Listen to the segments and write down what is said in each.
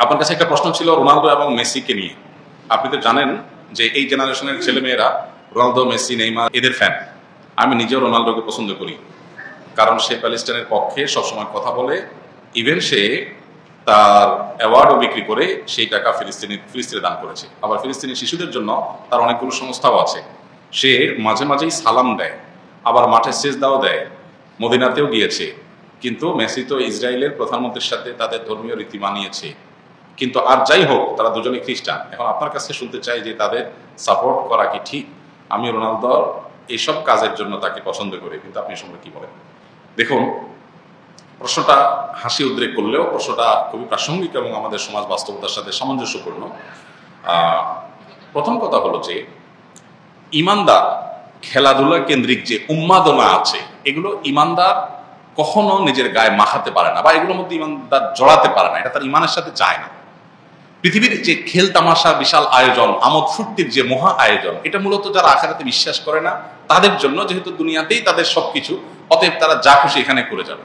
আপনার কাছে একটা প্রশ্ন ছিল রোনালদো এবং মেসিকে নিয়ে। আপনি তো জানেন যে এই জেনারেশনের ছেলেমেয়েরা রোনালদো, মেসি, নেইমার এদের ফ্যান। আমি নিজেও রোনালদোকে পছন্দ করি, কারণ সে প্যালেস্টাইনের পক্ষে সবসময় কথা বলে। ইভেন সে তার অ্যাওয়ার্ডও বিক্রি করে সেই টাকা ফিলিস্তিনে দান করেছে। আবার ফিলিস্তিনি শিশুদের জন্য তার অনেকগুলো সংস্থাও আছে। সে মাঝে মাঝেই সালাম দেয়, আবার মাঠে সেজদাও দেয়, মদিনাতেও গিয়েছে। কিন্তু মেসি তো ইসরায়েলের প্রধানমন্ত্রীর সাথে তাদের ধর্মীয় রীতি মানিয়েছে। কিন্তু আর যাই হোক, তারা দুজনে খ্রিস্টান। এখন আপনার কাছে শুনতে চাই যে তাদের সাপোর্ট করা কি ঠিক? আমি রোনালদোর এইসব কাজের জন্য তাকে পছন্দ করি, কিন্তু আপনি সঙ্গে কি বলেন? দেখুন, প্রশ্নটা হাসি উদ্রেক করলেও প্রশ্নটা খুবই প্রাসঙ্গিক এবং আমাদের সমাজ বাস্তবতার সাথে সামঞ্জস্যপূর্ণ। প্রথম কথা হলো যে ইমানদার খেলাধুলা কেন্দ্রিক যে উন্মাদনা আছে, এগুলো ইমানদার কখনো নিজের গায়ে মাখাতে পারে না, বা এগুলোর মধ্যে ইমানদার জড়াতে পারে না। এটা তার ইমানের সাথে যায় না। পৃথিবীর যে খেল তামাশা, বিশাল আয়োজন, আমোদ ফুর্তির যে মহা আয়োজন, এটা মূলত যারা আখিরাতে বিশ্বাস করে না তাদের জন্য, যেহেতু দুনিয়াতেই তাদের সবকিছু, অতএব তারা যা খুশি এখানে করে যাবে।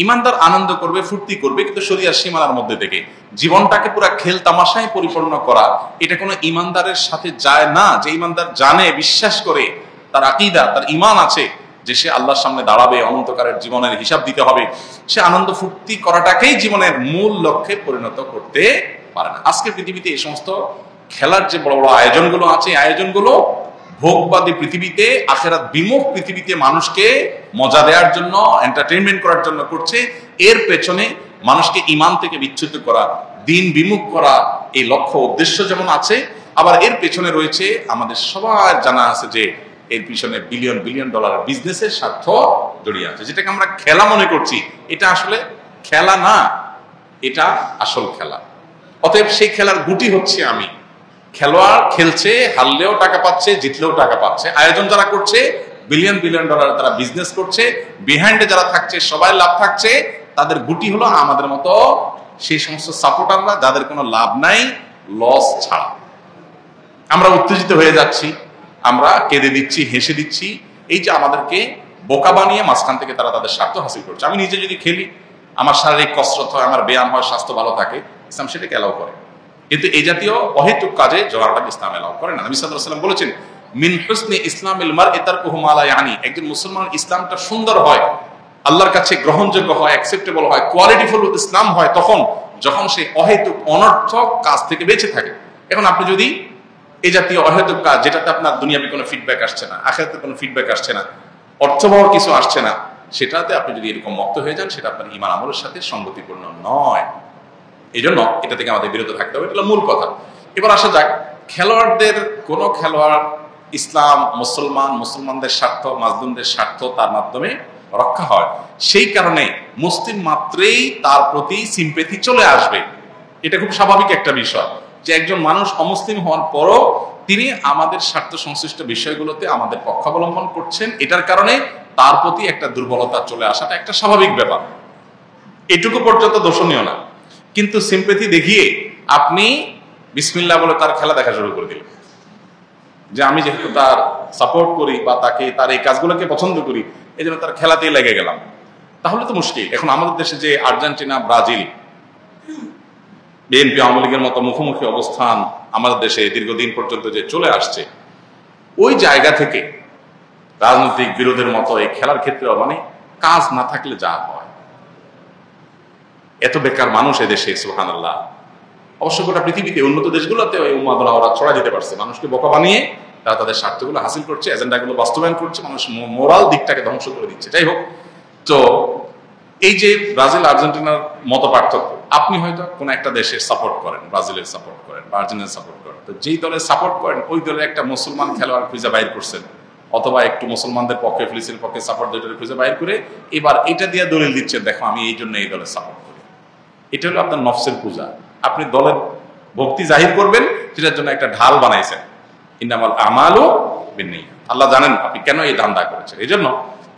ইমানদার আনন্দ করবে, ফুর্তি করবে, কিন্তু শরিয়ার সীমানার মধ্যে থেকে। জীবনটাকে পুরো খেল তামাশায় পরিপূর্ণ করা, এটা কোনো ইমানদারের সাথে যায় না। যে ইমানদার জানে, বিশ্বাস করে, তার আকীদা, তার ঈমান আছে যে সে আল্লাহর সামনে দাঁড়াবে, অনন্তকালের জীবনের হিসাব দিতে হবে, সে আনন্দ ফুর্তি করাটাকেই জীবনের মূল লক্ষ্যে পরিণত করতে পারে না। আজকে পৃথিবীতে এই সমস্ত খেলার যে বড় বড় আয়োজনগুলো আছে, আয়োজনগুলো ভোগবাদী পৃথিবীতে, আখিরাত বিমুখ পৃথিবীতে মানুষকে মজা দেওয়ার জন্য, এন্টারটেইনমেন্ট করার জন্য করছে। এর পেছনে মানুষকে ঈমান থেকে বিচ্যুত করা, দিন বিমুখ করা, এই লক্ষ্য উদ্দেশ্য যেমন আছে, আবার এর পেছনে রয়েছে আমাদের সবার জানা আছে যে এর পিছনে বিলিয়ন বিলিয়ন ডলার বিজনেসের স্বার্থ জড়িয়ে আছে। যেটাকে আমরা খেলা মনে করছি, এটা আসলে খেলা না, এটা আসল খেলা। অতএব সেই খেলার গুটি হচ্ছে আমি। খেলোয়াড় খেলছে, হারলেও টাকা পাচ্ছে, জিতলেও টাকা পাচ্ছে। আয়োজন যারা করছে, বিলিয়ন বিলিয়ন ডলার তারা বিজনেস করছে। বিহাইন্ডে যারা থাকছে, সবাই লাভ থাকছে। তাদের গুটি হলো আমাদের মতো সেই সমস্ত সাপোর্টাররা যাদের কোনো লাভ নাই, লস ছাড়া। আমরা উত্তেজিত হয়ে যাচ্ছি, আমরা কেঁদে দিচ্ছি, হেসে দিচ্ছি। এই যে আমাদেরকে বোকা বানিয়ে মাঝখান থেকে তারা তাদের স্বার্থ হাসিল করছে। আমি নিজে যদি খেলি, আমার শারীরিক কসরত হয়, আমার ব্যায়াম হয়, স্বাস্থ্য ভালো থাকে, ইসলাম সেটাকে অ্যালাউ করে। কিন্তু এই জাতীয় অহেতুক কাজে জড়াটা ইসলাম অ্যালাউ করে না। নবী সাল্লাল্লাহু আলাইহি ওয়াসাল্লাম বলেছেন, মিন হুসনি ইসলামিল মারই তারকুহু মা লা ইয়ানি। একজন মুসলমান ইসলামটা সুন্দর হয়, আল্লাহর কাছে গ্রহণযোগ্য হয়, অ্যাকসেপ্টেবল হয়, কোয়ালিটিফুল ইসলাম হয় তখন যখন সে অহেতুক অনর্থক কাজ থেকে বেঁচে থাকে। এখন আপনি যদি এই জাতীয় অহেতুক কাজ, যেটাতে আপনার দুনিয়াবি কোনো ফিডব্যাক আসছে না, আখিরাতে কোনো ফিডব্যাক আসছে না, অর্থবহ কিছু আসছে না, সেটাতে আপনি যদি এরকম মত্ত হয়ে যান, সেটা আপনার ঈমান আমলের সাথে সঙ্গতিপূর্ণ নয়। এই জন্য এটা থেকে আমাদের বিরত থাকতে হবে, এটা হলো মূল কথা। এবার আসা যাক, খেলোয়াড়দের কোনো খেলোয়াড় ইসলাম, মুসলমানদের স্বার্থ, মাজলুমদের স্বার্থ তার মাধ্যমে রক্ষা হয়, সেই কারণে মুসলিম মাত্রেই তার প্রতি সিম্পেথি চলে আসবে। এটা খুব স্বাভাবিক একটা বিষয় যে একজন মানুষ অমুসলিম হওয়ার পরও তিনি আমাদের স্বার্থ সংশ্লিষ্ট বিষয়গুলোতে আমাদের পক্ষ অবলম্বন করছেন। এটার কারণে তার প্রতি একটা দুর্বলতা চলে আসাটা একটা স্বাভাবিক ব্যাপার, এটুকু পর্যন্ত দোষণীয় না। কিন্তু সিম্পেথি দেখিয়ে আপনি বিসমিল্লাহ বলে তার খেলা দেখা শুরু করে দিলেন, যে আমি যেহেতু তার সাপোর্ট করি বা তাকে, তার এই কাজগুলোকে পছন্দ করি, এই জন্য তার খেলাতেই লেগে গেলাম, তাহলে তো মুশকিল। এখন আমাদের দেশে যে আর্জেন্টিনা, ব্রাজিল, বিএনপি, আওয়ামী লীগের মতো মুখোমুখি অবস্থান আমাদের দেশে দীর্ঘদিন পর্যন্ত যে চলে আসছে, ওই জায়গা থেকে রাজনৈতিক বিরোধের মতো এই খেলার ক্ষেত্রে মানে কাজ না থাকলে যা হয়, এত বেকার মানুষ এদেশে, সুবহানাল্লাহ। অবশ্য গোটা পৃথিবীতে উন্নত দেশগুলোতে ওই উন্মাদনা ওরা ছড়া যেতে পারছে, মানুষকে বোকা বানিয়ে তারা তাদের স্বার্থগুলো হাসিল করছে, এজেন্ডাগুলো বাস্তবায়ন করছে, মানুষ মোরাল দিকটাকে ধ্বংস করে দিচ্ছে। যাই হোক, তো এই যে ব্রাজিল আর্জেন্টিনার মত পার্থক্য, আপনি হয়তো কোনো একটা দেশের সাপোর্ট করেন, ব্রাজিলের সাপোর্ট করেন বা আর্জেন্টিনার সাপোর্ট করেন, তো যেই দলের সাপোর্ট করেন ওই দলের একটা মুসলমান খেলোয়াড় খুঁজে বাইর করছেন, অথবা একটু মুসলমানদের পক্ষে, ফিলিস্তিনের পক্ষে সাপোর্ট দুইটারে খুঁজে বাইর করে এবার এটা দিয়ে দলিল দিচ্ছেন, দেখো আমি এই জন্য এই দলের সাপোর্ট করি। এটা হলো আপনার নফসের পূজা। আপনি দলের ভক্তি জাহির করবেন, সেটার জন্য একটা ঢাল বানাইছেন। ইন্নামাল আমালু বিন্নিয়াত। আল্লাহ জানেন আপনি কেন এই ধান্দা করেছেন। এই জন্য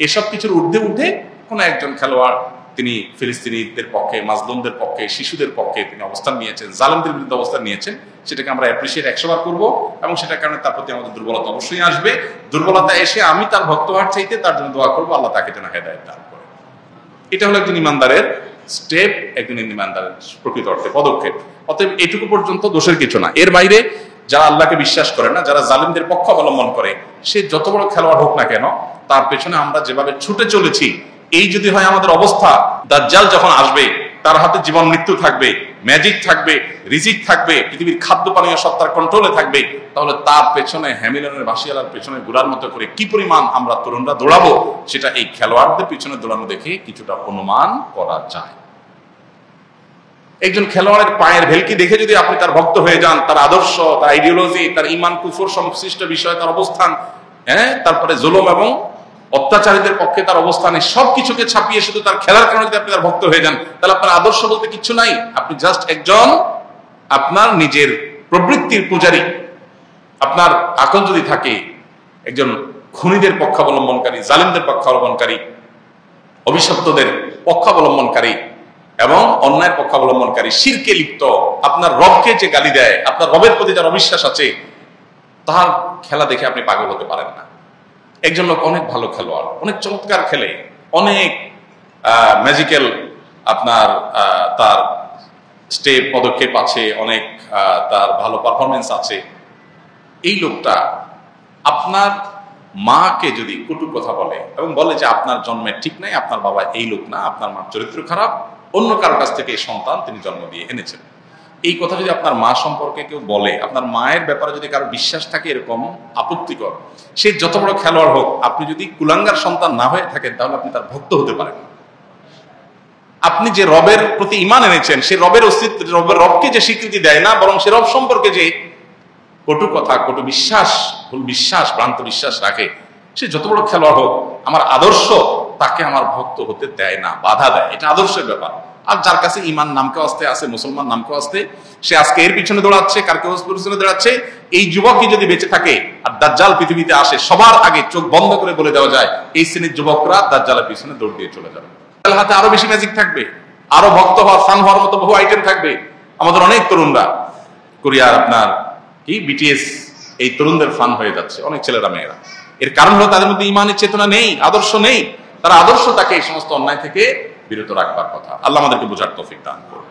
এসব কিছুর ঊর্ধ্বে উঠে কোনো একজন খেলোয়াড় তিনি ফিলিস্তিনিদের পক্ষে, মাজলুমদের পক্ষে, শিশুদের পক্ষে তিনি অবস্থান নিয়েছেন, জালেমদের বিরুদ্ধে অবস্থান নিয়েছেন, সেটাকে আমরা অ্যাপ্রিসিয়েট 100 বার করবো। এবং সেটার কারণে তার প্রতি আমাদের দুর্বলতা অবশ্যই আসবে। দুর্বলতা এসে আমি তার ভক্ত হওয়ার চাইতে তার জন্য দোয়া করবো, আল্লাহ তাকে যেন হেদায়েত দান করে। এটা হলো একজন ইমানদারের স্টেপ একজন ইমানদারের প্রকৃত অর্থে পদক্ষেপ। অতএব এটুকু পর্যন্ত দোষের কিছু না। এর বাইরে যারা আল্লাহকে বিশ্বাস করে না, যারা জালিমদের পক্ষ অবলম্বন করে, সে যত বড় খেলোয়াড় হোক না কেন, তার পেছনে আমরা যেভাবে ছুটে চলেছি, এই যদি হয় আমাদের অবস্থা, দাজ্জাল যখন আসবে তার হাতে জীবন মৃত্যু থাকবে, ম্যাজিক থাকবে, রিজিক থাকবে, পৃথিবীর খাদ্য পানীয় সত্তার কন্ট্রোলে থাকবে, তাহলে তার পেছনে হ্যামিলনের বাসিয়ালার পেছনে ঘোরার মতো করে কি পরিমাণ আমরা তরুণরা দৌড়াবো, সেটা এই খেলোয়াড়দের পিছনে দৌড়ানো দেখে কিছুটা অনুমান করা যায়। একজন খেলোয়াড়ের পায়ের ভেলকি দেখে যদি আপনি তার ভক্ত হয়ে যান, তার আদর্শ, তার আইডিওলজি, তার ইমান কুফর সংশ্লিষ্ট বিষয়, তার অবস্থান, তারপরে জুলুম এবং অত্যাচারীদের পক্ষে তার অবস্থানে সবকিছুকে ছাপিয়ে শুধু তার খেলার কারণে যদি আপনি তার ভক্ত হয়ে যান, তাহলে আপনার আদর্শ বলতে কিচ্ছু নাই। আপনি জাস্ট একজন আপনার নিজের প্রবৃত্তির পূজারী। আপনার আকল যদি থাকে, একজন খুনিদের পক্ষাবলম্বনকারী, জালিমদের পক্ষাবলম্বনকারী, অভিশপ্তদের পক্ষাবলম্বনকারী এবং অন্যায়ের পক্ষাবলম্বনকারী, শিরকে লিপ্ত, আপনার রবকে যে গালি দেয়, আপনার রবের প্রতি যার অবিশ্বাস আছে, তার খেলা দেখে আপনি পাগল হতে পারেন না। একজন লোক অনেক ভালো খেলোয়াড়, অনেক চমৎকার খেলে, অনেক ম্যাজিক্যাল আপনার তার স্টেপ পদক্ষেপ আছে, অনেক তার ভালো পারফরমেন্স আছে, এই লোকটা আপনার মাকে যদি কটু কথা বলে এবং বলে যে আপনার জন্মের ঠিক নাই, আপনার বাবা এই লোক না, আপনার মার চরিত্র খারাপ, অন্য কারোর কাছ থেকে এই সন্তান তিনি জন্ম দিয়ে এনেছেন, এই কথা যদি আপনার মা সম্পর্কে কেউ বলে, আপনার মায়ের ব্যাপারে যদি কারো বিশ্বাস থাকে এরকম আপত্তিকর, সে যত বড় খেলোয়াড় হোক, আপনি যদি কুলাঙ্গার সন্তান না হয়ে থাকেন, তাহলে আপনি তার ভক্ত হতে পারেন না। আপনি যে রবের প্রতি ঈমান এনেছেন, সে রবের অস্তিত্ব, রবকে যে স্বীকৃতি দেয় না, বরং সে রব সম্পর্কে যে কটু কথা, কটু বিশ্বাস, ভুল বিশ্বাস, ভ্রান্ত বিশ্বাস রাখে, সে যত বড় খেলোয়াড় হোক, আমার আদর্শ তাকে আমার ভক্ত হতে দেয় না, বাধা দেয়। এটা আদর্শের ব্যাপার। আর যার কাছে ঈমান নামকে আসতে আছে, মুসলমান নামকে আসতে, সে আজকে এর পিছনে দৌড়াচ্ছে, কারকে পিছনে দৌড়াচ্ছে। এই যুবকই যদি বেঁচে থাকে আর দাজ্জাল পৃথিবীতে আসে, সবার আগে চোখ বন্ধ করে বলে দেওয়া যায়, এই শ্রেণীর যুবকরা দাজ্জালের পিছনে দৌড় দিয়ে চলে যাবে। তার হাতে আরো বেশি ম্যাজিক থাকবে, আরো ভক্ত হওয়ার, ফান হওয়ার মতো বহু আইটেম থাকবে। আমাদের অনেক তরুণরা কোরিয়ার আপনার কি বিটিএস, এই তরুণদের ফান হয়ে যাচ্ছে, অনেক ছেলেরা মেয়েরা। এর কারণ হলো তাদের মধ্যে ঈমানের চেতনা নেই, আদর্শ নেই। তারা আদর্শ তাকে এই সমস্ত অন্যায় থেকে বিরত রাখবার কথা। আল্লাহ আমাদেরকে বোঝার তৌফিক দান করুন।